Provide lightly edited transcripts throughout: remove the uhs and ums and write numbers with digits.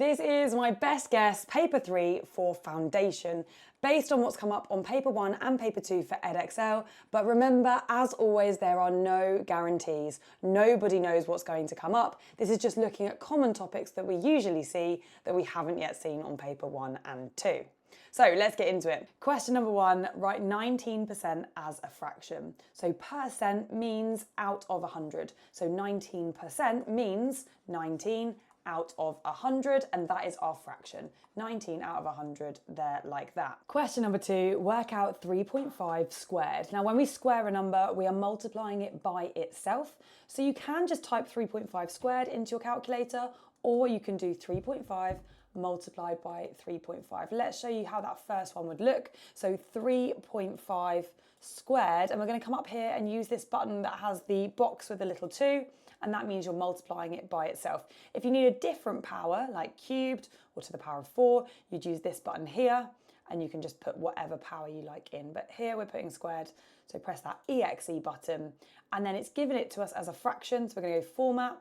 This is my best guess paper 3 for foundation, based on what's come up on paper 1 and paper 2 for Edexcel. But remember, as always, there are no guarantees. Nobody knows what's going to come up. This is just looking at common topics that we usually see that we haven't yet seen on paper 1 and 2. So let's get into it. Question number 1, write 19% as a fraction. So percent means out of 100. So 19% means 19 out of 100, and that is our fraction. 19 out of 100 there, like that. Question number 2, work out 3.5 squared. Now when we square a number, we are multiplying it by itself. So you can just type 3.5 squared into your calculator, or you can do 3.5 multiplied by 3.5. Let's show you how that first one would look. So 3.5 squared, and we're going to come up here and use this button that has the box with the little 2, and that means you're multiplying it by itself. If you need a different power, like cubed or to the power of 4, you'd use this button here, and you can just put whatever power you like in. But here we're putting squared, so press that EXE button, and then it's given it to us as a fraction, so we're going to go format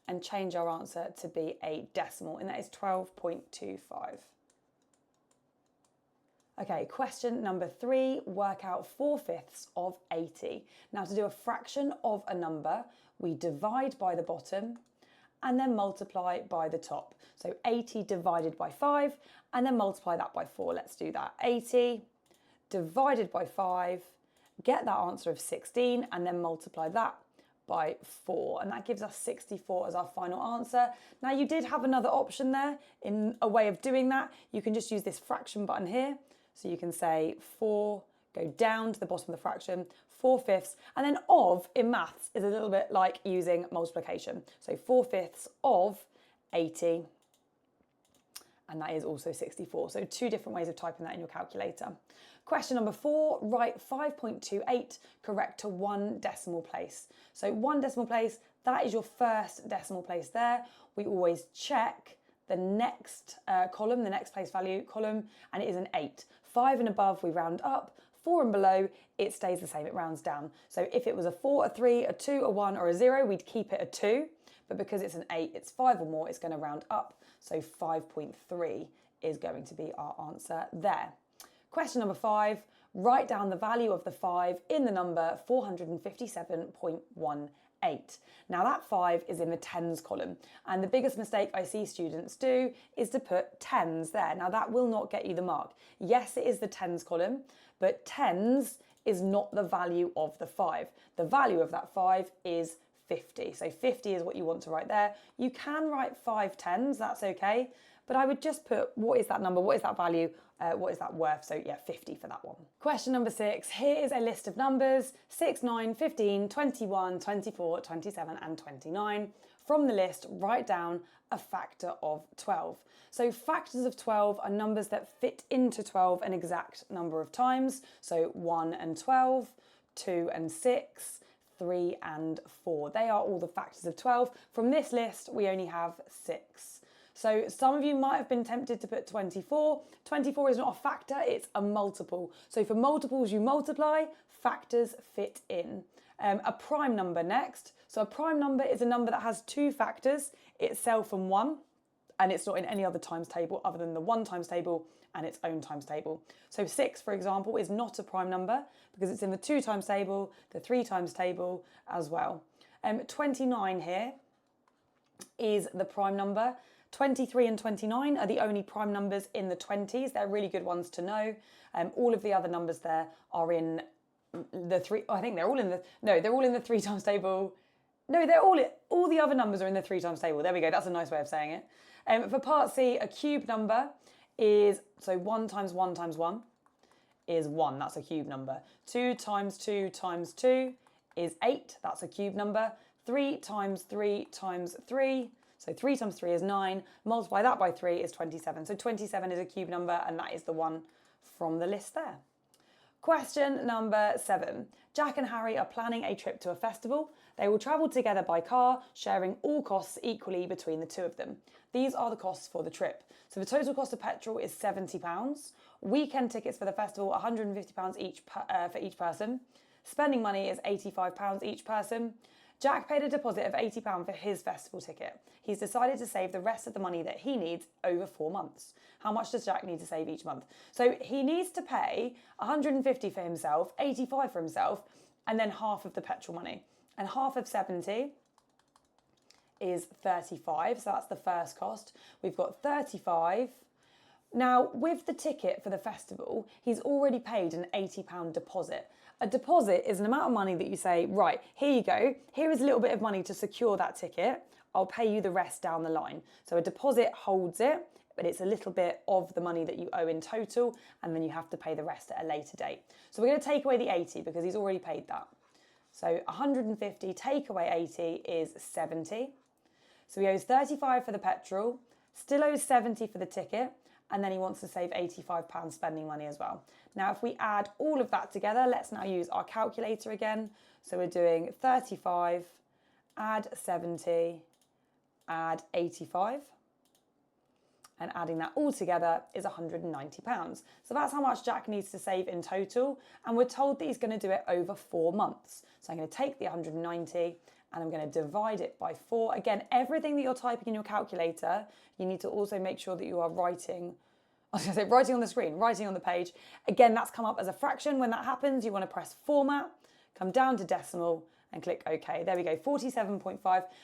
and change our answer to be a decimal, and that is 12.25. Okay, question number 3, work out 4/5 of 80. Now to do a fraction of a number, we divide by the bottom and then multiply by the top. So 80 divided by 5 and then multiply that by 4. Let's do that. 80 divided by 5, get that answer of 16 and then multiply that by 4, and that gives us 64 as our final answer. Now you did have another option there in a way of doing that. You can just use this fraction button here. So you can say 4, go down to the bottom of the fraction, 4/5, and then of in maths is a little bit like using multiplication. So 4/5 of 80, and that is also 64. So 2 different ways of typing that in your calculator. Question number 4, write 5.28 correct to 1 decimal place. So 1 decimal place, that is your first decimal place there. We always check the next column, the next place value column, and it is an 8. 5 and above, we round up. 4 and below, it stays the same, it rounds down. So if it was a 4, a 3, a 2, a 1, or a 0, we'd keep it a 2. But because it's an 8, it's 5 or more, it's going to round up. So 5.3 is going to be our answer there. Question number 5, write down the value of the 5 in the number 457.18. Now that 5 is in the tens column, and the biggest mistake I see students do is to put tens there. Now that will not get you the mark. Yes, it is the tens column, but tens is not the value of the 5. The value of that 5 is 50. So 50 is what you want to write there. You can write 5 tens, that's okay, but I would just put what is that number, what is that value, what is that worth? So yeah, 50 for that one. Question number 6, here is a list of numbers, 6, 9, 15, 21, 24, 27 and 29. From the list, write down a factor of 12. So factors of 12 are numbers that fit into 12 an exact number of times. So 1 and 12, 2 and 6, 3 and 4. They are all the factors of 12. From this list, we only have 6. So some of you might have been tempted to put 24. 24 is not a factor, it's a multiple. So for multiples, you multiply, factors fit in. A prime number next. So a prime number is a number that has 2 factors, itself and 1, and it's not in any other times table other than the 1 times table and its own times table. So 6, for example, is not a prime number because it's in the 2 times table, the 3 times table as well. 29 here is the prime number. 23 and 29 are the only prime numbers in the 20s. They're really good ones to know. All of the other numbers there are in the 3, I think they're all in the, no, they're all in the 3 times table. No, they're all the other numbers are in the 3 times table. There we go, that's a nice way of saying it. For part C, a cube number is, so 1 times 1 times 1 is 1, that's a cube number. 2 times 2 times 2 is 8, that's a cube number. 3 times 3 times 3, so 3 times 3 is 9, multiply that by 3 is 27. So 27 is a cube number, and that is the one from the list there. Question number 7. Jack and Harry are planning a trip to a festival. They will travel together by car, sharing all costs equally between the 2 of them. These are the costs for the trip. So the total cost of petrol is £70. Weekend tickets for the festival, £150 each for each person. Spending money is £85 each person. Jack paid a deposit of £80 for his festival ticket. He's decided to save the rest of the money that he needs over 4 months. How much does Jack need to save each month? So he needs to pay 150 for himself, 85 for himself, and then half of the petrol money. And half of 70 is 35, so that's the first cost. We've got 35. Now, with the ticket for the festival, he's already paid an £80 deposit. A deposit is an amount of money that you say, right, here you go, here is a little bit of money to secure that ticket, I'll pay you the rest down the line. So a deposit holds it, but it's a little bit of the money that you owe in total, and then you have to pay the rest at a later date. So we're going to take away the 80 because he's already paid that. So 150 take away 80 is 70. So he owes 35 for the petrol, still owes 70 for the ticket, and then he wants to save £85 spending money as well. Now, if we add all of that together, let's now use our calculator again. So we're doing 35, add 70, add 85. And adding that all together is £190. So that's how much Jack needs to save in total. And we're told that he's going to do it over 4 months. So I'm going to take the 190 and I'm going to divide it by 4. Again, everything that you're typing in your calculator, you need to also make sure that you are writing, I was going to say writing on the screen, writing on the page. Again, that's come up as a fraction. When that happens, you want to press format, come down to decimal and click OK. There we go, 47.5,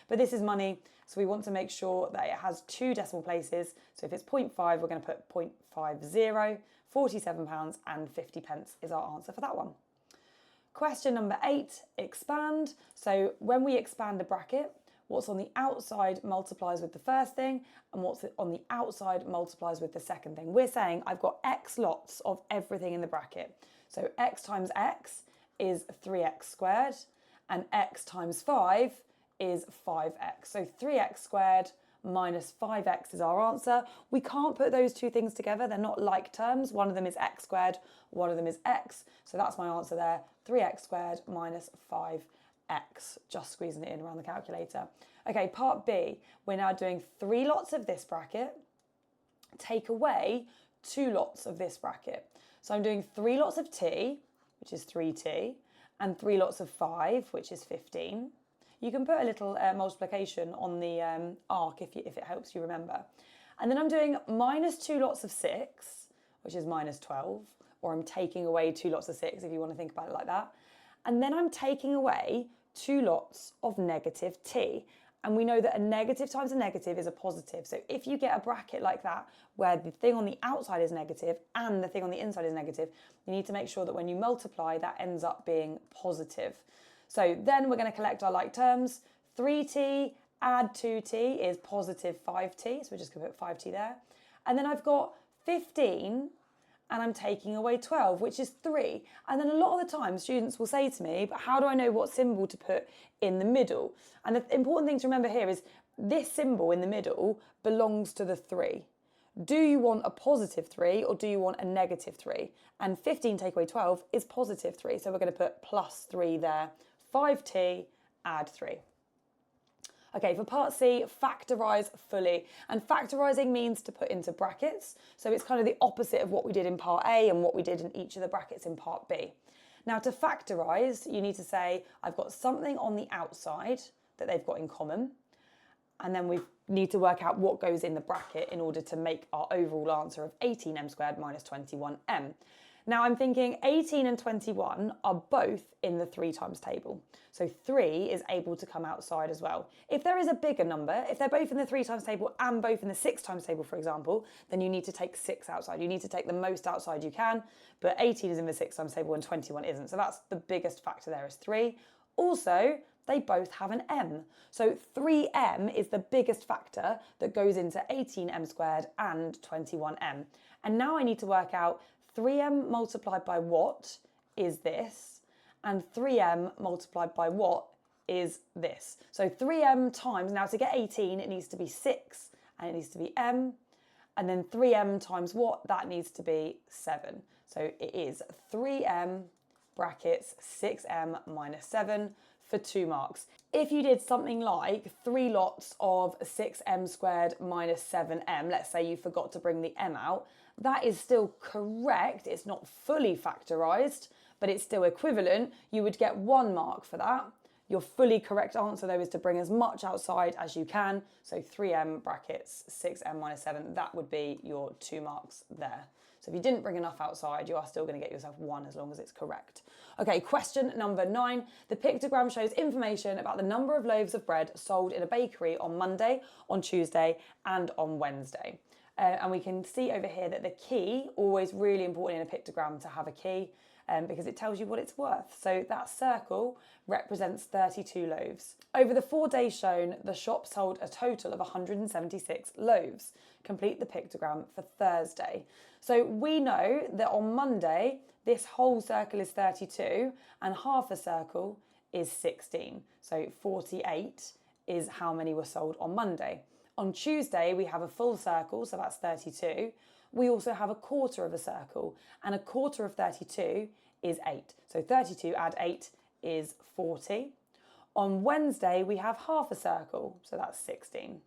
but this is money, so we want to make sure that it has 2 decimal places. So if it's 0.5, we're going to put 0.50, £47.50 is our answer for that one. Question number 8, expand. So when we expand a bracket, what's on the outside multiplies with the first thing, and what's on the outside multiplies with the second thing. We're saying I've got x lots of everything in the bracket. So x times x is 3x squared, and x times 5 is 5x. So 3x squared minus 5x is our answer. We can't put those two things together. They're not like terms. One of them is x squared, one of them is x. So that's my answer there, 3x squared minus 5x. Just squeezing it in around the calculator. Okay, part B, we're now doing 3 lots of this bracket, take away 2 lots of this bracket. So I'm doing 3 lots of t, which is 3t, and 3 lots of 5, which is 15. You can put a little multiplication on the arc if it helps you remember. And then I'm doing minus 2 lots of 6, which is minus 12, or I'm taking away 2 lots of 6 if you want to think about it like that. And then I'm taking away 2 lots of negative t. And we know that a negative times a negative is a positive. So if you get a bracket like that, where the thing on the outside is negative and the thing on the inside is negative, you need to make sure that when you multiply, that ends up being positive. So then we're going to collect our like terms. 3t add 2t is positive 5t. So we're just going to put 5t there. And then I've got 15 and I'm taking away 12, which is 3. And then a lot of the time students will say to me, but how do I know what symbol to put in the middle? And the important thing to remember here is this symbol in the middle belongs to the 3. Do you want a positive 3 or do you want a negative 3? And 15 take away 12 is positive 3. So we're going to put plus 3 there. 5t, add 3. Okay, for part C, factorise fully. And factorising means to put into brackets. So it's kind of the opposite of what we did in part A and what we did in each of the brackets in part B. Now to factorise, you need to say, I've got something on the outside that they've got in common. And then we need to work out what goes in the bracket in order to make our overall answer of 18m squared minus 21m. Now I'm thinking 18 and 21 are both in the 3 times table. So 3 is able to come outside as well. If there is a bigger number, if they're both in the 3 times table and both in the 6 times table, for example, then you need to take 6 outside. You need to take the most outside you can, but 18 is in the 6 times table and 21 isn't. So that's the biggest factor there is 3. Also, they both have an m. So 3m is the biggest factor that goes into 18m squared and 21m. And now I need to work out 3m multiplied by what is this, and 3m multiplied by what is this. So 3m times, now to get 18, it needs to be 6, and it needs to be m, and then 3m times what? That needs to be 7. So it is 3m brackets 6m minus 7 for 2 marks. If you did something like 3 lots of 6m squared minus 7m, let's say you forgot to bring the m out, that is still correct. It's not fully factorised, but it's still equivalent. You would get 1 mark for that. Your fully correct answer though is to bring as much outside as you can. So 3m brackets 6m minus 7, that would be your 2 marks there. So if you didn't bring enough outside, you are still going to get yourself 1 as long as it's correct. Okay, question number 9. The pictogram shows information about the number of loaves of bread sold in a bakery on Monday, on Tuesday, and on Wednesday. And we can see over here that the key, always really important in a pictogram to have a key, because it tells you what it's worth. So that circle represents 32 loaves. Over the 4 days shown, the shop sold a total of 176 loaves. Complete the pictogram for Thursday. So we know that on Monday, this whole circle is 32 and half a circle is 16. So 48 is how many were sold on Monday. On Tuesday, we have a full circle, so that's 32. We also have a quarter of a circle, and a quarter of 32 is 8. So 32 add 8 is 40. On Wednesday, we have half a circle, so that's 16.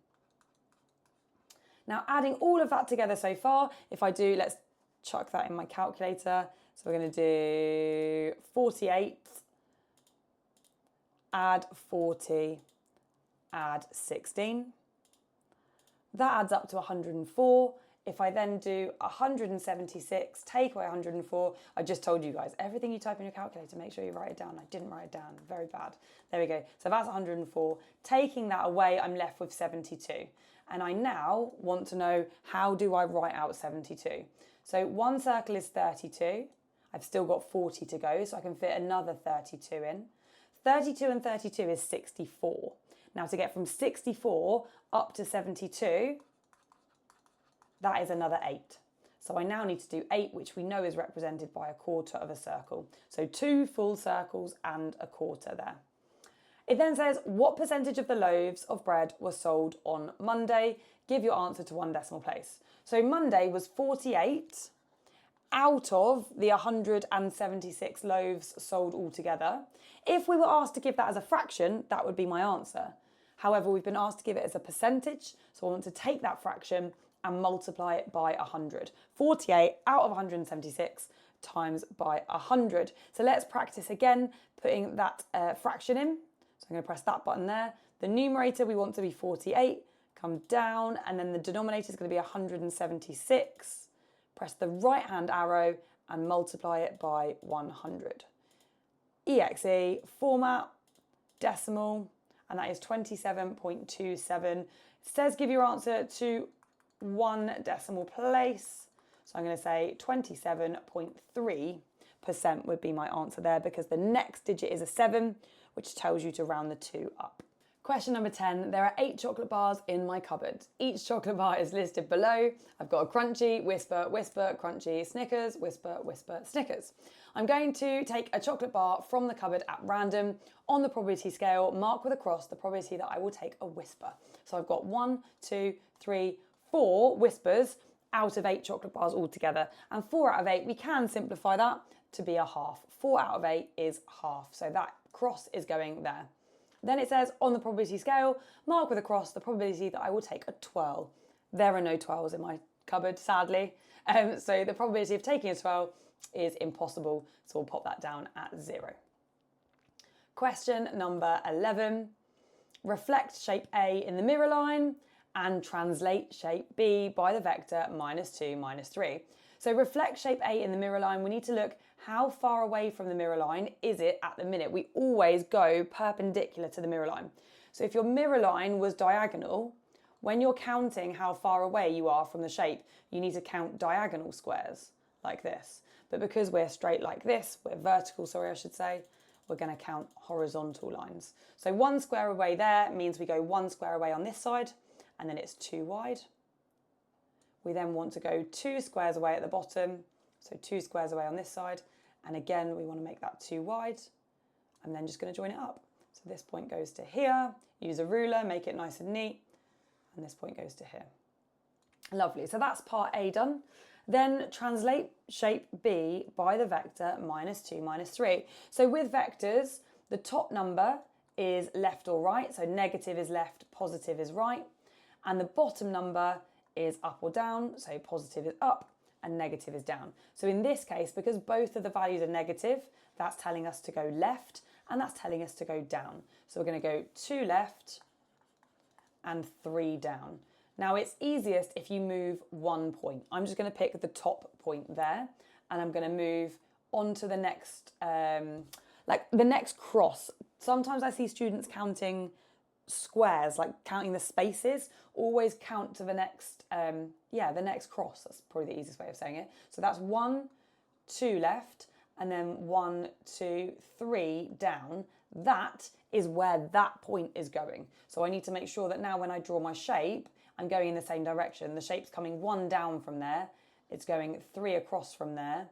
Now, adding all of that together so far, if I do, let's chuck that in my calculator. So we're going to do 48, add 40, add 16. That adds up to 104. If I then do 176, take away 104, I just told you guys, everything you type in your calculator, make sure you write it down. I didn't write it down, very bad. There we go. So that's 104. Taking that away, I'm left with 72. And I now want to know, how do I write out 72? So one circle is 32. I've still got 40 to go, so I can fit another 32 in. 32 and 32 is 64. Now to get from 64 up to 72, that is another 8. So I now need to do 8, which we know is represented by a quarter of a circle. So 2 full circles and a quarter there. It then says, what percentage of the loaves of bread were sold on Monday? Give your answer to one decimal place. So Monday was 48 out of the 176 loaves sold altogether. If we were asked to give that as a fraction, that would be my answer. However, we've been asked to give it as a percentage, so I want to take that fraction and multiply it by 100. 48 out of 176 times by 100. So let's practice again, putting that fraction in. So I'm going to press that button there. The numerator we want to be 48, come down, and then the denominator is going to be 176. Press the right-hand arrow and multiply it by 100. EXE, format, decimal, and that is 27.27. It says give your answer to one decimal place. So I'm going to say 27.3% would be my answer there, because the next digit is a 7, which tells you to round the 2 up. Question number 10, there are 8 chocolate bars in my cupboard. Each chocolate bar is listed below. I've got a Crunchy, Whisper, Whisper, Crunchy, Snickers, Whisper, Whisper, Snickers. I'm going to take a chocolate bar from the cupboard at random. On the probability scale, mark with a cross the probability that I will take a Whisper. So I've got 1, 2, 3, 4 Whispers out of 8 chocolate bars altogether. And 4 out of 8, we can simplify that to be a half. 4 out of 8 is half. So that cross is going there. Then it says, on the probability scale, mark with a cross the probability that I will take a twirl. There are no twirls in my cupboard, sadly. So the probability of taking a twirl is impossible. So we'll pop that down at 0. Question number 11. Reflect shape A in the mirror line and translate shape B by the vector -2, -3. So reflect shape A in the mirror line, we need to look how far away from the mirror line is it at the minute. We always go perpendicular to the mirror line. So if your mirror line was diagonal, when you're counting how far away you are from the shape, you need to count diagonal squares like this. But because we're straight like this, we're vertical, sorry, I should say, we're going to count horizontal lines. So 1 square away there means we go 1 square away on this side, and then it's 2 wide. We then want to go 2 squares away at the bottom, so 2 squares away on this side, and again we want to make that 2 wide. I'm then just going to join it up. So this point goes to here, use a ruler, make it nice and neat, and this point goes to here. Lovely, so that's part A done. Then translate shape B by the vector -2, -3. So with vectors, the top number is left or right, so negative is left, positive is right, and the bottom number is up or down, so positive is up and negative is down. So in this case, because both of the values are negative, that's telling us to go left, and that's telling us to go down. So we're going to go 2 left and 3 down. Now it's easiest if you move 1 point. I'm just going to pick the top point there, and I'm going to move on to the next, like the next cross. Sometimes I see students counting squares, like counting the spaces. Always count to the next, the next cross. That's probably the easiest way of saying it. So that's 1, 2 left, and then 1, 2, 3 down. That is where that point is going. So I need to make sure that now when I draw my shape, I'm going in the same direction. The shape's coming 1 down from there, it's going 3 across from there,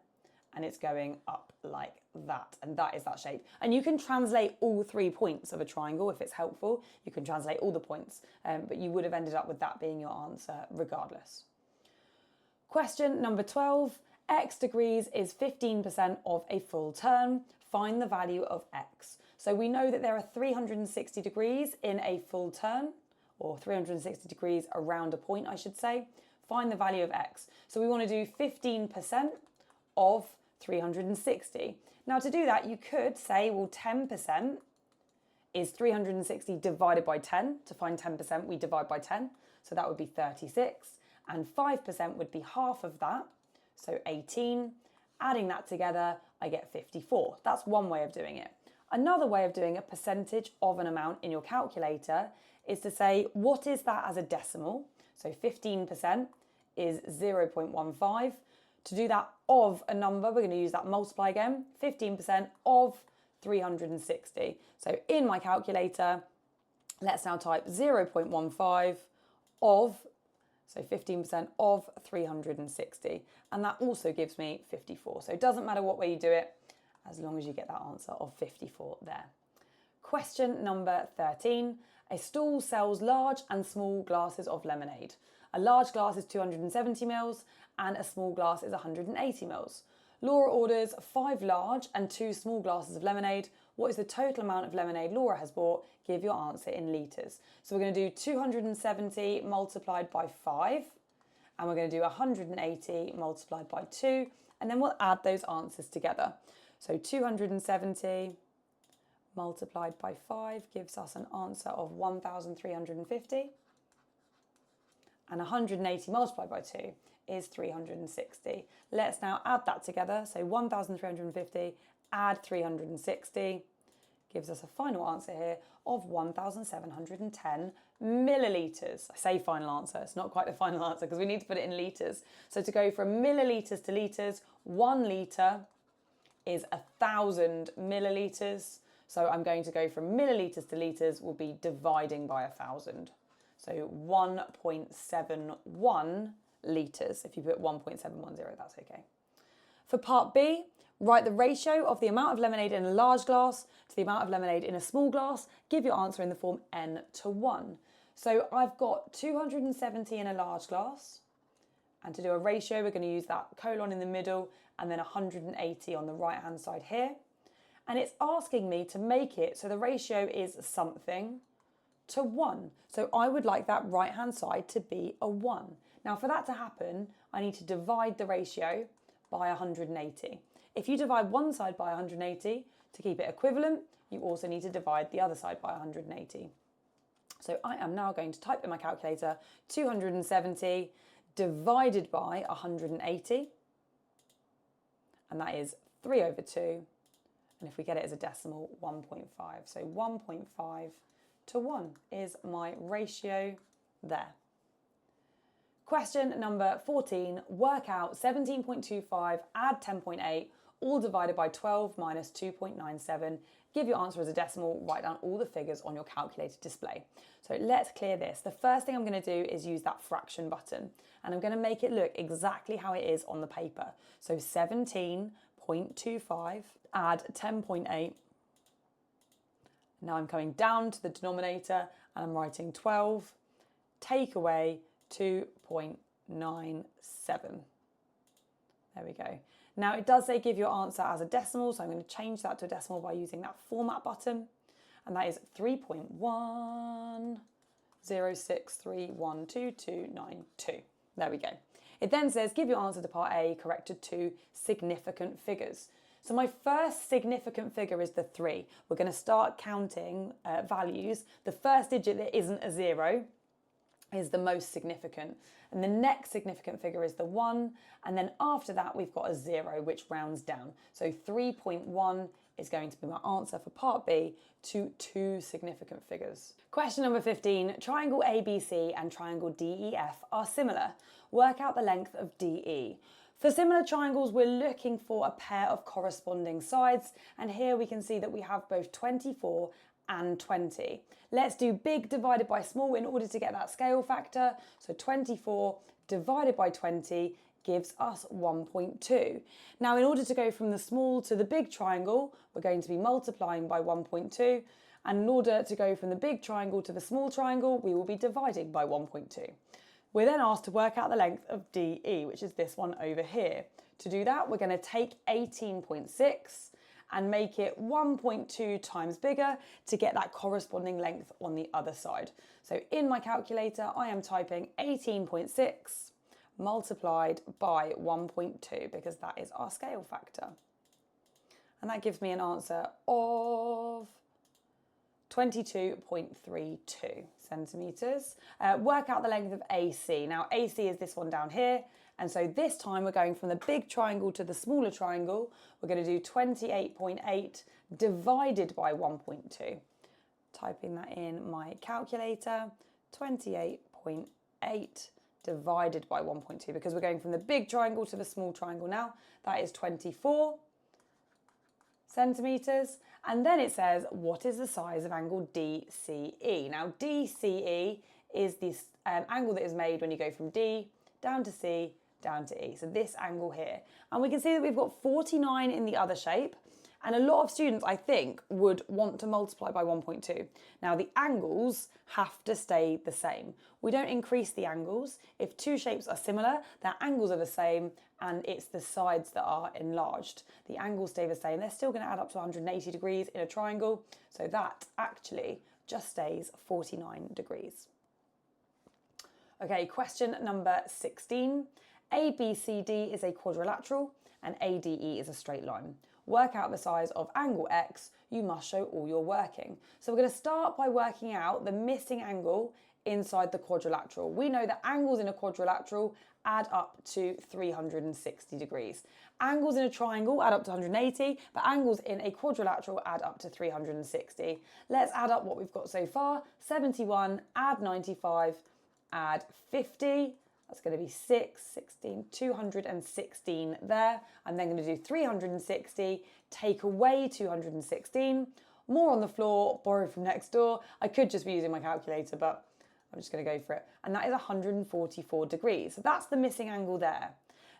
and it's going up like that. And that is that shape. And you can translate all 3 points of a triangle if it's helpful. You can translate all the points, but you would have ended up with that being your answer regardless. Question number 12. X degrees is 15% of a full turn. Find the value of X. So we know that there are 360 degrees in a full turn, or 360 degrees around a point, I should say. Find the value of X. So we want to do 15% of 360. Now to do that, you could say, well, 10% is 360 divided by 10. To find 10%, we divide by 10. So that would be 36. And 5% would be half of that. So 18. Adding that together, I get 54. That's one way of doing it. Another way of doing a percentage of an amount in your calculator is to say, what is that as a decimal? So 15% is 0.15. To do that of a number, we're going to use that multiply again. 15% of 360. So in my calculator, let's now type 0.15 of, so 15% of 360. And that also gives me 54. So it doesn't matter what way you do it, as long as you get that answer of 54 there. Question number 13. A stall sells large and small glasses of lemonade. A large glass is 270 ml and a small glass is 180 ml. Laura orders 5 large and 2 small glasses of lemonade. What is the total amount of lemonade Laura has bought? Give your answer in litres. So we're going to do 270 multiplied by 5, and we're going to do 180 multiplied by 2, and then we'll add those answers together. So 270 multiplied by 5 gives us an answer of 1,350. And 180 multiplied by 2 is 360. Let's now add that together. So 1,350 add 360 gives us a final answer here of 1,710 millilitres. I say final answer, it's not quite the final answer because we need to put it in litres. So to go from millilitres to litres, 1 litre is 1,000 millilitres. So I'm going to go from millilitres to litres, will be dividing by 1,000. So 1.71 litres. If you put 1.710, that's okay. For part B, write the ratio of the amount of lemonade in a large glass to the amount of lemonade in a small glass. Give your answer in the form n/1. So I've got 270 in a large glass. And to do a ratio, we're going to use that colon in the middle and then 180 on the right-hand side here. And it's asking me to make it so the ratio is something to 1. So I would like that right-hand side to be a 1. Now for that to happen, I need to divide the ratio by 180. If you divide one side by 180 to keep it equivalent, you also need to divide the other side by 180. So I am now going to type in my calculator 270 divided by 180, and that is 3/2. And if we get it as a decimal, 1.5. So 1.5 to 1 is my ratio there. Question number 14, work out 17.25, add 10.8, all divided by 12 minus 2.97. Give your answer as a decimal, write down all the figures on your calculator display. So let's clear this. The first thing I'm going to do is use that fraction button, and I'm going to make it look exactly how it is on the paper. So 17.25, add 10.8. Now I'm coming down to the denominator and I'm writing 12, take away 2.97. There we go. Now it does say give your answer as a decimal, so I'm going to change that to a decimal by using that format button, and that is 3.1063122292. There we go. It then says give your answer to part A corrected to significant figures. So my first significant figure is the 3. We're going to start counting values. The first digit that isn't a 0 is the most significant. And the next significant figure is the 1. And then after that, we've got a 0, which rounds down. So 3.1 is going to be my answer for part B to 2 significant figures. Question number 15. Triangle ABC and triangle DEF are similar. Work out the length of DE. For similar triangles, we're looking for a pair of corresponding sides, and here we can see that we have both 24 and 20. Let's do big divided by small in order to get that scale factor. So 24 divided by 20 gives us 1.2. Now, in order to go from the small to the big triangle, we're going to be multiplying by 1.2, and in order to go from the big triangle to the small triangle, we will be dividing by 1.2. We're then asked to work out the length of DE, which is this one over here. To do that, we're going to take 18.6 and make it 1.2 times bigger to get that corresponding length on the other side. So in my calculator, I am typing 18.6 multiplied by 1.2 because that is our scale factor. And that gives me an answer of 22.32 centimetres. Work out the length of AC. Now AC is this one down here, and so this time we're going from the big triangle to the smaller triangle. We're going to do 28.8 divided by 1.2. Typing that in my calculator, 28.8 divided by 1.2, because we're going from the big triangle to the small triangle now. That is 24 centimetres. And then it says, what is the size of angle DCE? Now, DCE is this angle that is made when you go from D down to C down to E. So this angle here. And we can see that we've got 49 in the other shape. And a lot of students, I think, would want to multiply by 1.2. Now, the angles have to stay the same. We don't increase the angles. If two shapes are similar, their angles are the same, and it's the sides that are enlarged. The angles stay the same. They're still going to add up to 180 degrees in a triangle, so that actually just stays 49 degrees. Okay, question number 16. ABCD is a quadrilateral, and ADE is a straight line. Work out the size of angle X, you must show all your working. So we're going to start by working out the missing angle inside the quadrilateral. We know that angles in a quadrilateral add up to 360 degrees. Angles in a triangle add up to 180, but angles in a quadrilateral add up to 360. Let's add up what we've got so far. 71, add 95, add 50. That's going to be 6, 16, 216 there. I'm then going to do 360, take away 216, more on the floor, borrow from next door. I could just be using my calculator, but I'm just going to go for it. And that is 144 degrees. So that's the missing angle there.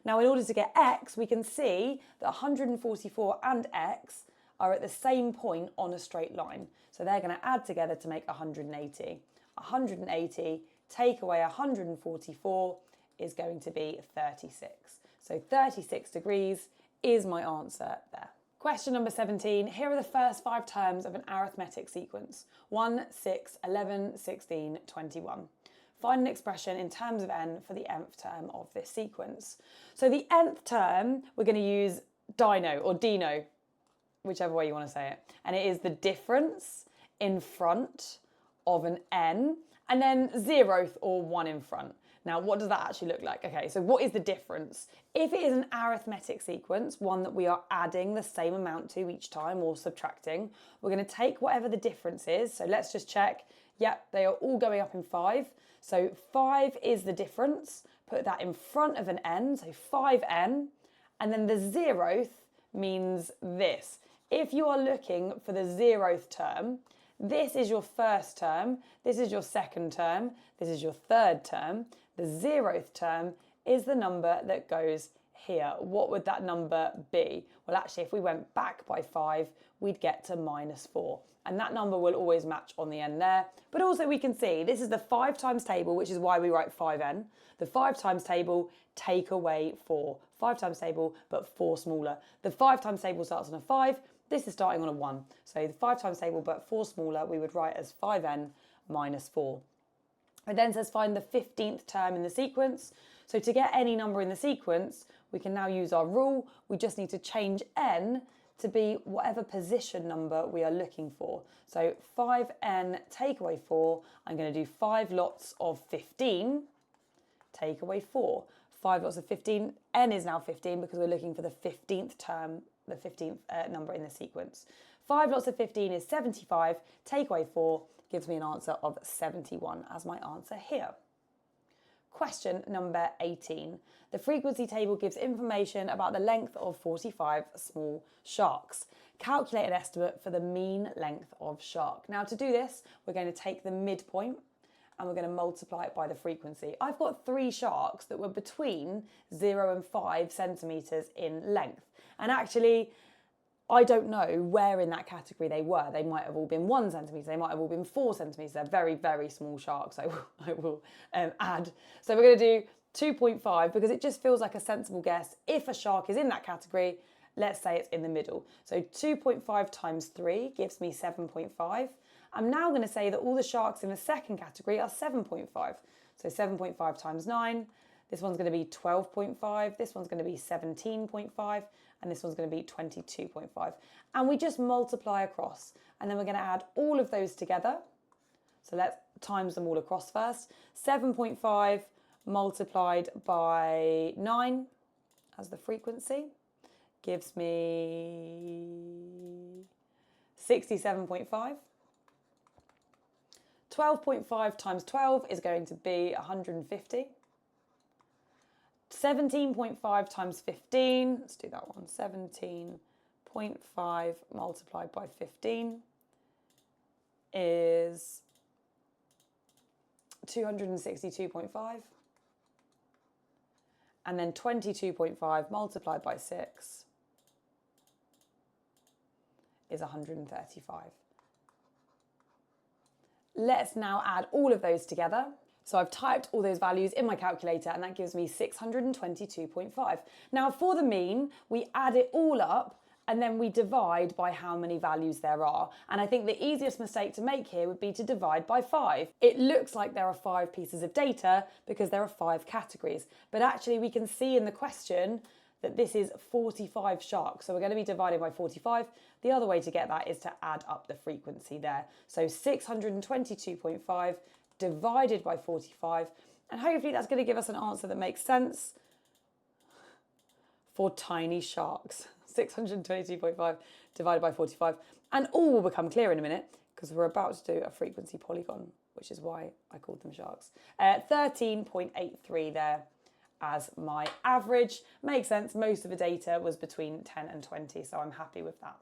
Now, in order to get X, we can see that 144 and X are at the same point on a straight line. So they're going to add together to make 180. 180 take away 144 is going to be 36. So 36 degrees is my answer there. Question number 17. Here are the first 5 terms of an arithmetic sequence. 1, 6, 11, 16, 21. Find an expression in terms of n for the nth term of this sequence. So the nth term, we're going to use dino or dino, whichever way you want to say it. And it is the difference in front of an n and then 0th or 1 in front. Now, what does that actually look like? Okay, so what is the difference? If it is an arithmetic sequence, one that we are adding the same amount to each time or subtracting, we're going to take whatever the difference is. So let's just check. Yep, they are all going up in 5. So 5 is the difference. Put that in front of an n, so 5n. And then the 0th means this. If you are looking for the 0th term, this is your first term, this is your second term, this is your third term. The 0th term is the number that goes here. What would that number be? Well, actually, if we went back by 5, we'd get to -4. And that number will always match on the end there. But also we can see this is the 5 times table, which is why we write 5n. The 5 times table, take away 4. 5 times table, but 4 smaller. The 5 times table starts on a 5. This is starting on a 1. So the 5 times table, but 4 smaller, we would write as 5n minus 4. It then says find the 15th term in the sequence. So to get any number in the sequence, we can now use our rule. We just need to change n to be whatever position number we are looking for. So 5n take away 4, I'm going to do 5 lots of 15, take away 4. 5 lots of 15, n is now 15 because we're looking for the 15th term, the 15th number in the sequence. 5 lots of 15 is 75, take away 4 gives me an answer of 71 as my answer here. Question number 18. The frequency table gives information about the length of 45 small sharks. Calculate an estimate for the mean length of shark. Now to do this, we're going to take the midpoint and we're going to multiply it by the frequency. I've got 3 sharks that were between 0 and 5 centimetres in length. And actually, I don't know where in that category they were. They might have all been 1 centimetre, they might have all been 4 centimetres. They're very, very small sharks, I will add. So we're going to do 2.5 because it just feels like a sensible guess. If a shark is in that category, let's say it's in the middle. So 2.5 times 3 gives me 7.5. I'm now going to say that all the sharks in the second category are 7.5. So 7.5 times 9, this one's going to be 12.5, this one's going to be 17.5, and this one's going to be 22.5. And we just multiply across, and then we're going to add all of those together. So let's times them all across first. 7.5 multiplied by 9 as the frequency gives me 67.5. 12.5 times 12 is going to be 150. 17.5 times 15, let's do that one, 17.5 multiplied by 15 is 262.5. And then 22.5 multiplied by 6 is 135. Let's now add all of those together. So I've typed all those values in my calculator and that gives me 622.5. Now for the mean, we add it all up and then we divide by how many values there are. And I think the easiest mistake to make here would be to divide by 5. It looks like there are 5 pieces of data because there are 5 categories, but actually we can see in the question that this is 45 sharks. So we're going to be dividing by 45. The other way to get that is to add up the frequency there. So 622.5 divided by 45, and hopefully that's going to give us an answer that makes sense for tiny sharks. 622.5 divided by 45, and all will become clear in a minute because we're about to do a frequency polygon, which is why I called them sharks. 13.83 there as my average. Makes sense, most of the data was between 10 and 20, so I'm happy with that.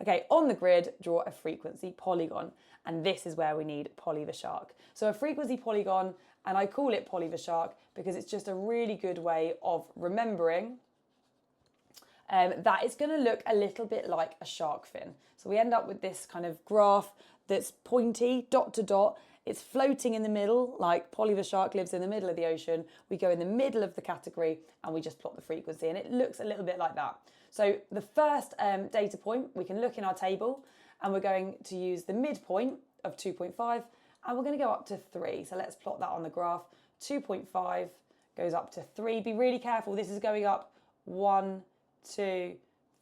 Okay, on the grid, draw a frequency polygon, and this is where we need Polly the shark. So a frequency polygon, and I call it Polly the shark because it's just a really good way of remembering that it's going to look a little bit like a shark fin. So we end up with this kind of graph that's pointy, dot to dot. It's floating in the middle, like Polly the shark lives in the middle of the ocean. We go in the middle of the category and we just plot the frequency, and it looks a little bit like that. So the first data point, we can look in our table and we're going to use the midpoint of 2.5 and we're going to go up to 3. So let's plot that on the graph. 2.5 goes up to 3. Be really careful. This is going up 1, 2,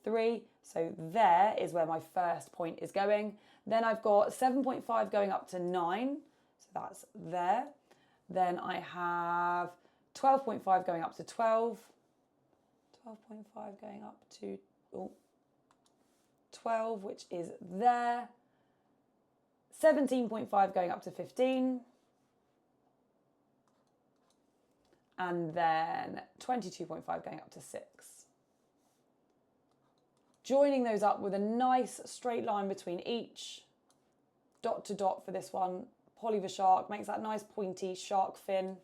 3. So there is where my first point is going. Then I've got 7.5 going up to 9. So that's there. Then I have 12.5 going up to 12. 12.5 going up to 12, which is there. 17.5 going up to 15. And then 22.5 going up to 6. Joining those up with a nice straight line between each. Dot to dot for this one. Polly the shark makes that nice pointy shark fin,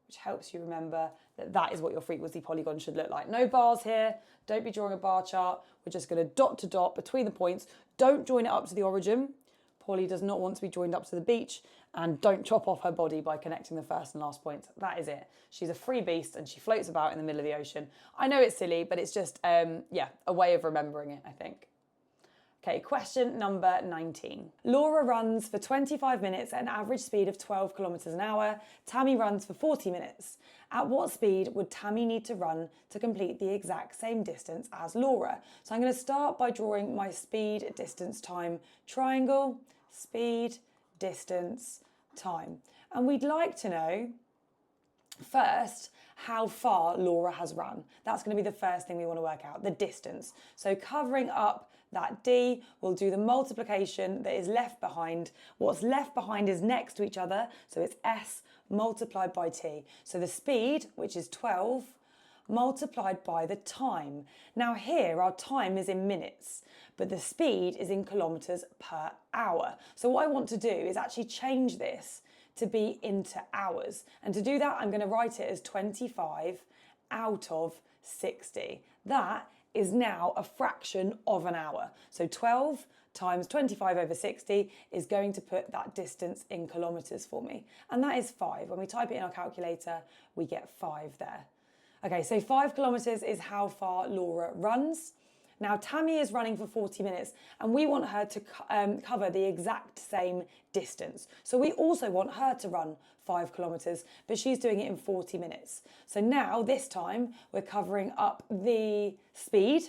which helps you remember that that is what your frequency polygon should look like. No bars here. Don't be drawing a bar chart. We're just going to dot to dot between the points. Don't join it up to the origin. Polly does not want to be joined up to the beach, and don't chop off her body by connecting the first and last points. That is it. She's a free beast and she floats about in the middle of the ocean. I know it's silly, but it's just, yeah, a way of remembering it, I think. Okay, question number 19. Laura runs for 25 minutes at an average speed of 12 kilometres an hour. Tammy runs for 40 minutes. At what speed would Tammy need to run to complete the exact same distance as Laura? So I'm going to start by drawing my speed, distance, time triangle. Speed, distance, time. And we'd like to know first how far Laura has run. That's going to be the first thing we want to work out, the distance. So covering up that D, we'll do the multiplication that is left behind. What's left behind is next to each other, so it's S multiplied by T. So the speed, which is 12, multiplied by the time. Now here, our time is in minutes, but the speed is in kilometres per hour. So what I want to do is actually change this to be into hours. And to do that, I'm going to write it as 25 out of 60. That is now a fraction of an hour. So 12 times 25 over 60 is going to put that distance in kilometres for me. And that is 5. When we type it in our calculator, we get 5 there. Okay, so 5 kilometres is how far Laura runs. Now, Tammy is running for 40 minutes and we want her to cover the exact same distance. So we also want her to run 5 kilometres, but she's doing it in 40 minutes. So now, this time, we're covering up the speed.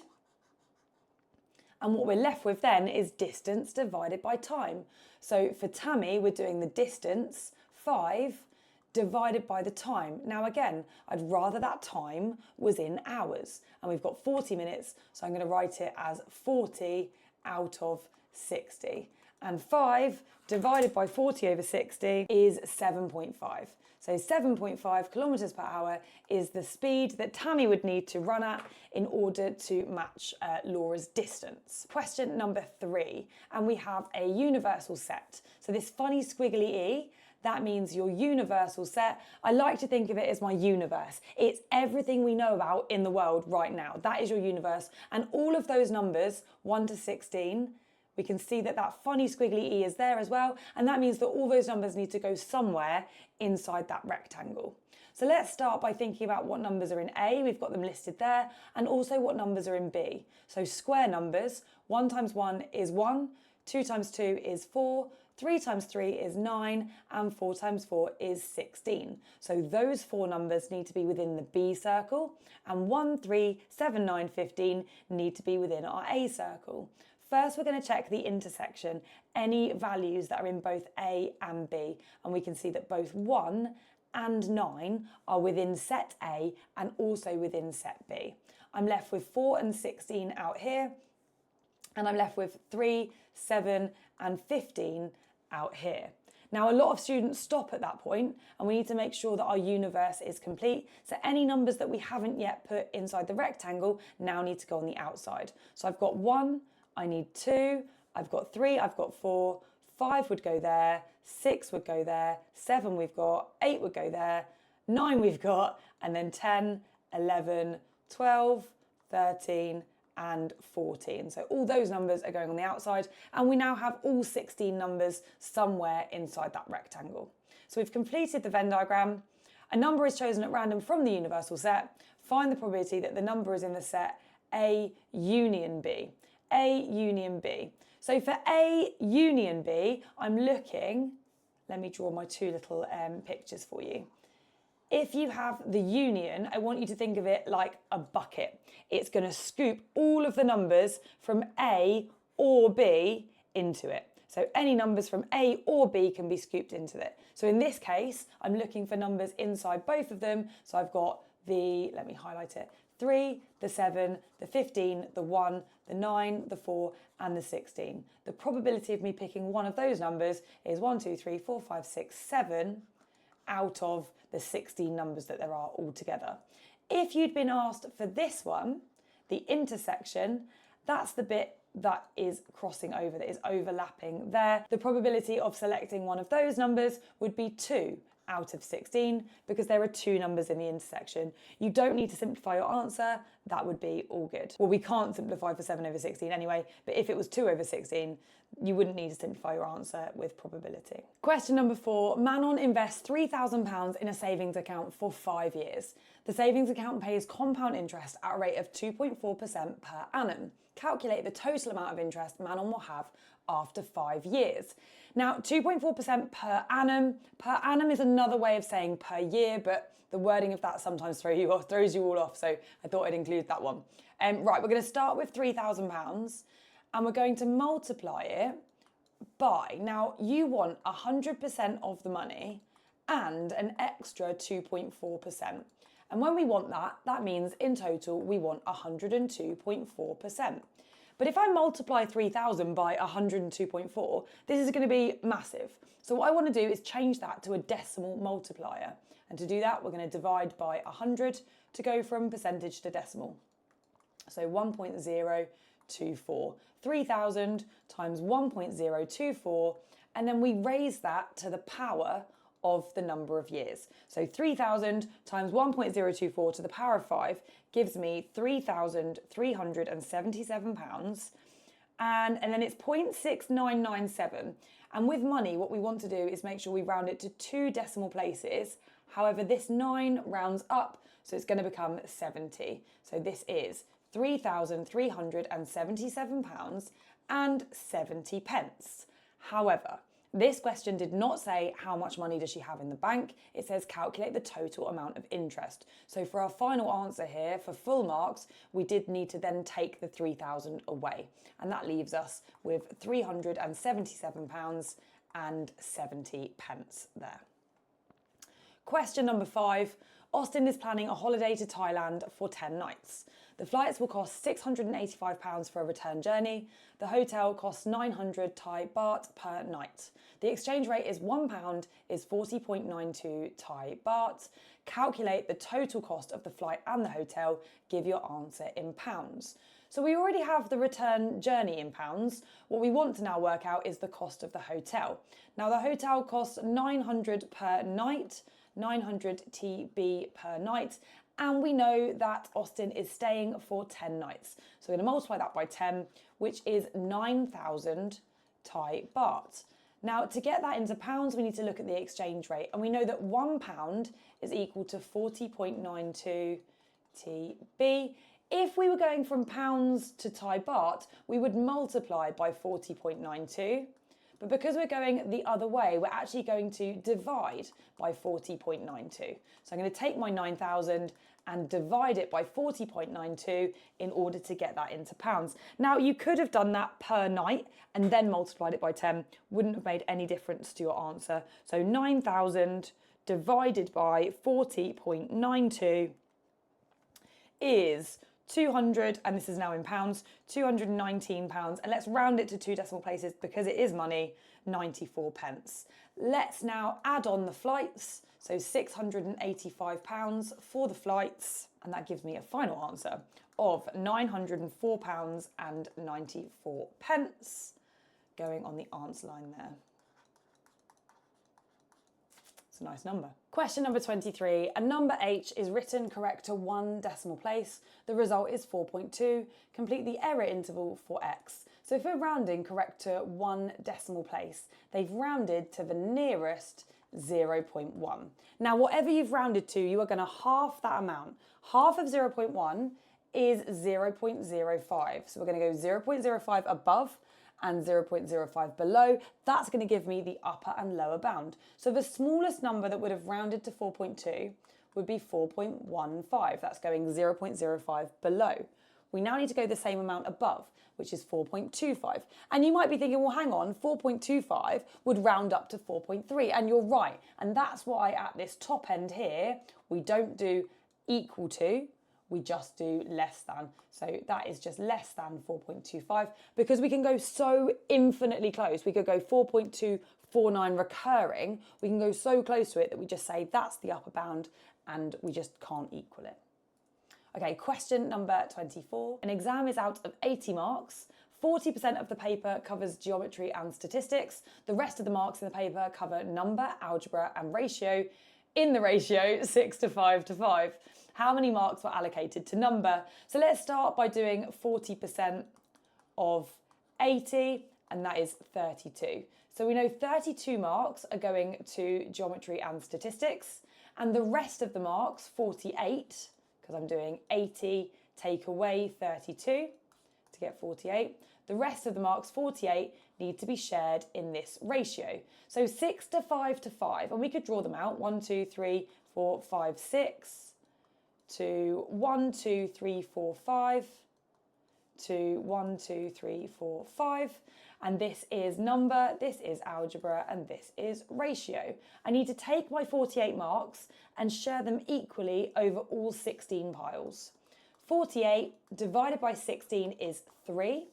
And what we're left with then is distance divided by time. So for Tammy, we're doing the distance, 5, divided by the time. Now again, I'd rather that time was in hours. And we've got 40 minutes, so I'm going to write it as 40 out of 60. And 5 divided by 40 over 60 is 7.5. So 7.5 kilometres per hour is the speed that Tammy would need to run at in order to match Laura's distance. Question number 3, and we have a universal set. So this funny squiggly E, that means your universal set. I like to think of it as my universe. It's everything we know about in the world right now. That is your universe. And all of those numbers, 1 to 16, we can see that that funny squiggly E is there as well. And that means that all those numbers need to go somewhere inside that rectangle. So let's start by thinking about what numbers are in A. We've got them listed there. And also what numbers are in B. So square numbers, 1 times 1 is 1, 2 times 2 is 4, 3 times 3 is 9, and 4 times 4 is 16. So those 4 numbers need to be within the B circle, and 1, 3, 7, 9, 15 need to be within our A circle. First, we're going to check the intersection, any values that are in both A and B, and we can see that both 1 and 9 are within set A and also within set B. I'm left with 4 and 16 out here, and I'm left with 3, 7, and 15 out here. Now, a lot of students stop at that point, and we need to make sure that our universe is complete. So any numbers that we haven't yet put inside the rectangle now need to go on the outside. So I've got 1, I need 2, I've got 3, I've got 4, 5 would go there, 6 would go there, 7 we've got, 8 would go there, 9 we've got, and then 10, 11, 12, 13, and 14. So all those numbers are going on the outside, and we now have all 16 numbers somewhere inside that rectangle. So we've completed the Venn diagram. A number is chosen at random from the universal set. Find the probability that the number is in the set A union B. A union B. So for A union B, I'm looking, let me draw my 2 little pictures for you. If you have the union, I want you to think of it like a bucket. It's going to scoop all of the numbers from A or B into it. So any numbers from A or B can be scooped into it. So in this case, I'm looking for numbers inside both of them. So I've got the, let me highlight it, 3, the 7, the 15, the 1, the 9, the 4, and the 16. The probability of me picking one of those numbers is 1, 2, 3, 4, 5, 6, 7 out of the 16 numbers that there are altogether. If you'd been asked for this one, the intersection, that's the bit that is crossing over, that is overlapping there. The probability of selecting one of those numbers would be 2 out of 16 because there are 2 numbers in the intersection. You don't need to simplify your answer, that would be all good. Well, we can't simplify for 7 over 16 anyway, but if it was 2 over 16, you wouldn't need to simplify your answer with probability. Question number 4. Manon invests £3,000 in a savings account for 5 years. The savings account pays compound interest at a rate of 2.4% per annum. Calculate the total amount of interest Manon will have after 5 years. Now, 2.4% per annum is another way of saying per year, but the wording of that sometimes throws you all off, so I thought I'd include that one. Right, we're going to start with £3,000 and we're going to multiply it by, now you want 100% of the money and an extra 2.4%. And when we want that, that means in total we want 102.4%. But if I multiply 3,000 by 102.4, this is going to be massive. So what I want to do is change that to a decimal multiplier. And to do that, we're going to divide by 100 to go from percentage to decimal. So 1.024. 3,000 times 1.024, and then we raise that to the power of the number of years. So 3,000 times 1.024 to the power of 5 gives me £3,377, and then it's 0.6997. And with money, what we want to do is make sure we round it to 2 decimal places. However, this 9 rounds up, so it's going to become 70. So this is £3,377 and 70 pence. However, this question did not say how much money does she have in the bank. It says calculate the total amount of interest. So for our final answer here, for full marks, we did need to then take the 3,000 away. And that leaves us with £377 and 70 pence there. Question number 5. Austin is planning a holiday to Thailand for 10 nights. The flights will cost £685 for a return journey. The hotel costs 900 Thai baht per night. The exchange rate is £1 is 40.92 Thai baht. Calculate the total cost of the flight and the hotel. Give your answer in pounds. So we already have the return journey in pounds. What we want to now work out is the cost of the hotel. Now the hotel costs 900 per night, 900 TB per night. And we know that Austin is staying for 10 nights. So we're going to multiply that by 10, which is 9,000 Thai baht. Now, to get that into pounds, we need to look at the exchange rate. And we know that £1 is equal to 40.92 TB. If we were going from pounds to Thai baht, we would multiply by 40.92. But because we're going the other way, we're actually going to divide by 40.92. So I'm going to take my 9,000 and divide it by 40.92 in order to get that into pounds. Now, you could have done that per night and then multiplied it by 10. Wouldn't have made any difference to your answer. So 9,000 divided by 40.92 is 200, and this is now in pounds, £219, and let's round it to 2 decimal places because it is money, 94 pence. Let's now add on the flights, so £685 for the flights, and that gives me a final answer of £904 and 94 pence going on the answer line there. It's a nice number. Question number 23. A number H is written correct to 1 decimal place. The result is 4.2. Complete the error interval for X. So if we're rounding correct to 1 decimal place, they've rounded to the nearest 0.1. Now, whatever you've rounded to, you are going to half that amount. Half of 0.1 is 0.05. So we're going to go 0.05 above and 0.05 below. That's going to give me the upper and lower bound. So the smallest number that would have rounded to 4.2 would be 4.15. That's going 0.05 below. We now need to go the same amount above, which is 4.25. And you might be thinking, well, hang on, 4.25 would round up to 4.3. And you're right. And that's why at this top end here, we don't do equal to, we just do less than. So that is just less than 4.25 because we can go so infinitely close. We could go 4.249 recurring. We can go so close to it that we just say that's the upper bound and we just can't equal it. Okay, question number 24. An exam is out of 80 marks. 40% of the paper covers geometry and statistics. The rest of the marks in the paper cover number, algebra and ratio in the ratio 6 to 5 to 5. How many marks were allocated to number? So let's start by doing 40% of 80. and that is 32. So we know 32 marks are going to geometry and statistics, and the rest of the marks, 48, because I'm doing 80, take away 32 to get 48. The rest of the marks, 48, need to be shared in this ratio. So 6 to 5 to 5, and we could draw them out. 1, 2, 3, 4, 5, 6 to 1, 2, 3, 4, 5 to 1, 2, 3, 4, 5. And this is number, this is algebra, and this is ratio. I need to take my 48 marks and share them equally over all 16 piles. 48 divided by 16 is 3.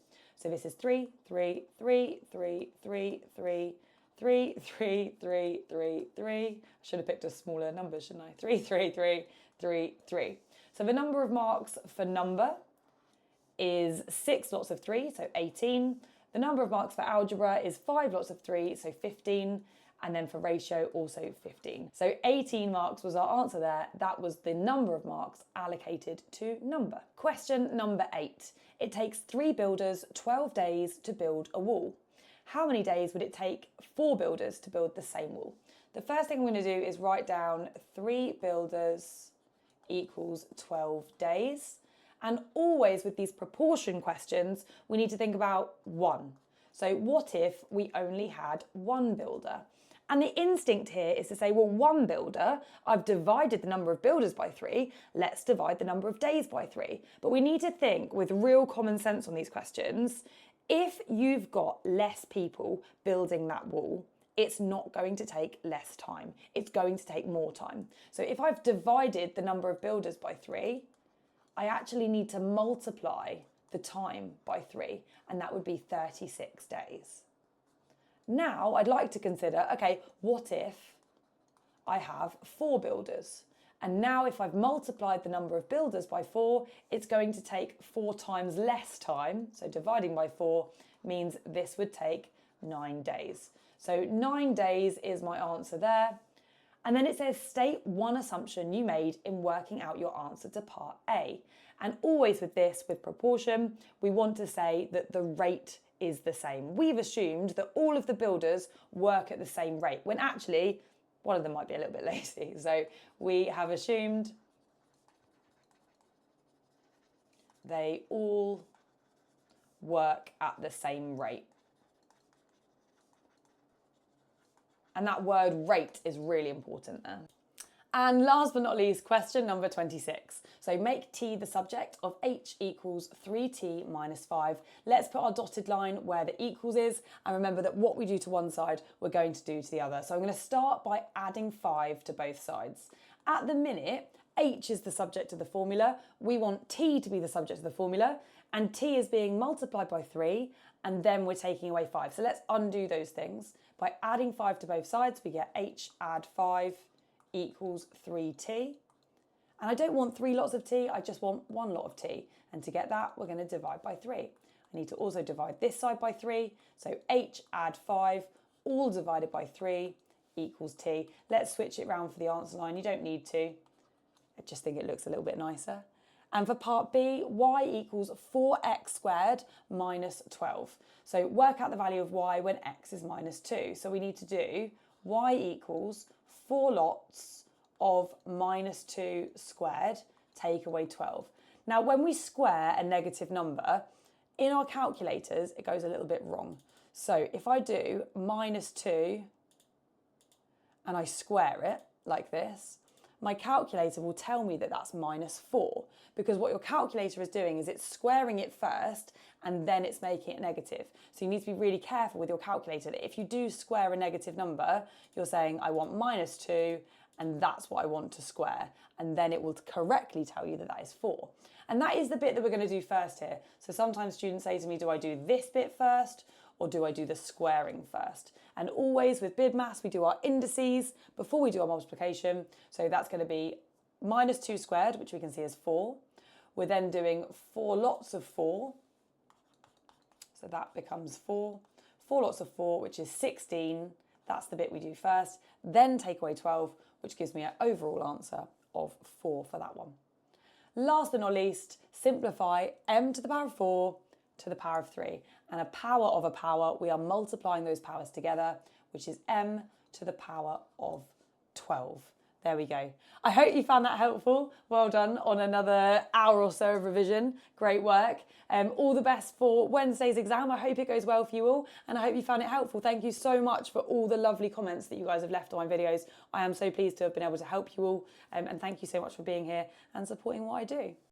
So this is 3, 3, 3, 3, 3, 3, 3, 3, 3, 3, 3. I should have picked a smaller number, shouldn't I? 3, 3, 3, 3, 3. So the number of marks for number is 6 lots of 3, so 18. The number of marks for algebra is 5 lots of 3, so 15. And then for ratio, also 15. So 18 marks was our answer there. That was the number of marks allocated to number. Question number 8. It takes 3 builders 12 days to build a wall. How many days would it take 4 builders to build the same wall? The first thing I'm going to do is write down 3 builders equals 12 days. And always with these proportion questions, we need to think about 1. So what if we only had 1 builder? And the instinct here is to say, well, 1 builder, I've divided the number of builders by 3, let's divide the number of days by 3. But we need to think with real common sense on these questions. If you've got less people building that wall, it's not going to take less time. It's going to take more time. So if I've divided the number of builders by 3, I actually need to multiply the time by 3, and that would be 36 days. Now I'd like to consider, okay, what if I have 4 builders? And now if I've multiplied the number of builders by 4, it's going to take 4 times less time. So dividing by 4 means this would take 9 days. So 9 days is my answer there. And then it says, state one assumption you made in working out your answer to part A. And always with this, with proportion, we want to say that the rate is the same. We've assumed that all of the builders work at the same rate, when actually one of them might be a little bit lazy. So we have assumed they all work at the same rate. And that word rate is really important there. And last but not least, question number 26. So make t the subject of h equals 3t minus 5. Let's put our dotted line where the equals is. And remember that what we do to one side, we're going to do to the other. So I'm going to start by adding 5 to both sides. At the minute, h is the subject of the formula. We want t to be the subject of the formula. And t is being multiplied by 3. And then we're taking away 5. So let's undo those things. By adding 5 to both sides, we get h add 5 equals 3t. And I don't want 3 lots of t, I just want 1 lot of t. And to get that, we're going to divide by 3. I need to also divide this side by 3. So h add 5, all divided by 3 equals t. Let's switch it round for the answer line. You don't need to. I just think it looks a little bit nicer. And for part B, y equals 4x squared minus 12. So work out the value of y when x is minus 2. So we need to do y equals 4 lots of minus 2 squared, take away 12. Now, when we square a negative number, in our calculators, it goes a little bit wrong. So if I do minus 2 and I square it like this, my calculator will tell me that that's minus 4, because what your calculator is doing is it's squaring it first and then it's making it negative. So you need to be really careful with your calculator that if you do square a negative number, you're saying I want minus 2 and that's what I want to square, and then it will correctly tell you that that is 4. And that is the bit that we're going to do first here. So sometimes students say to me, do I do this bit first or do I do the squaring first? And always with bid maths, we do our indices before we do our multiplication. So that's going to be minus 2 squared, which we can see as 4. We're then doing 4 lots of 4. So that becomes 4. 4 lots of 4, which is 16. That's the bit we do first. Then take away 12, which gives me an overall answer of 4 for that one. Last but not least, simplify m to the power of 4 to the power of 3. And a power of a power, we are multiplying those powers together, which is m to the power of 12. There we go. I hope you found that helpful. Well done on another hour or so of revision. Great work. All the best for Wednesday's exam. I hope it goes well for you all, and I hope you found it helpful. Thank you so much for all the lovely comments that you guys have left on my videos. I am so pleased to have been able to help you all, and thank you so much for being here and supporting what I do.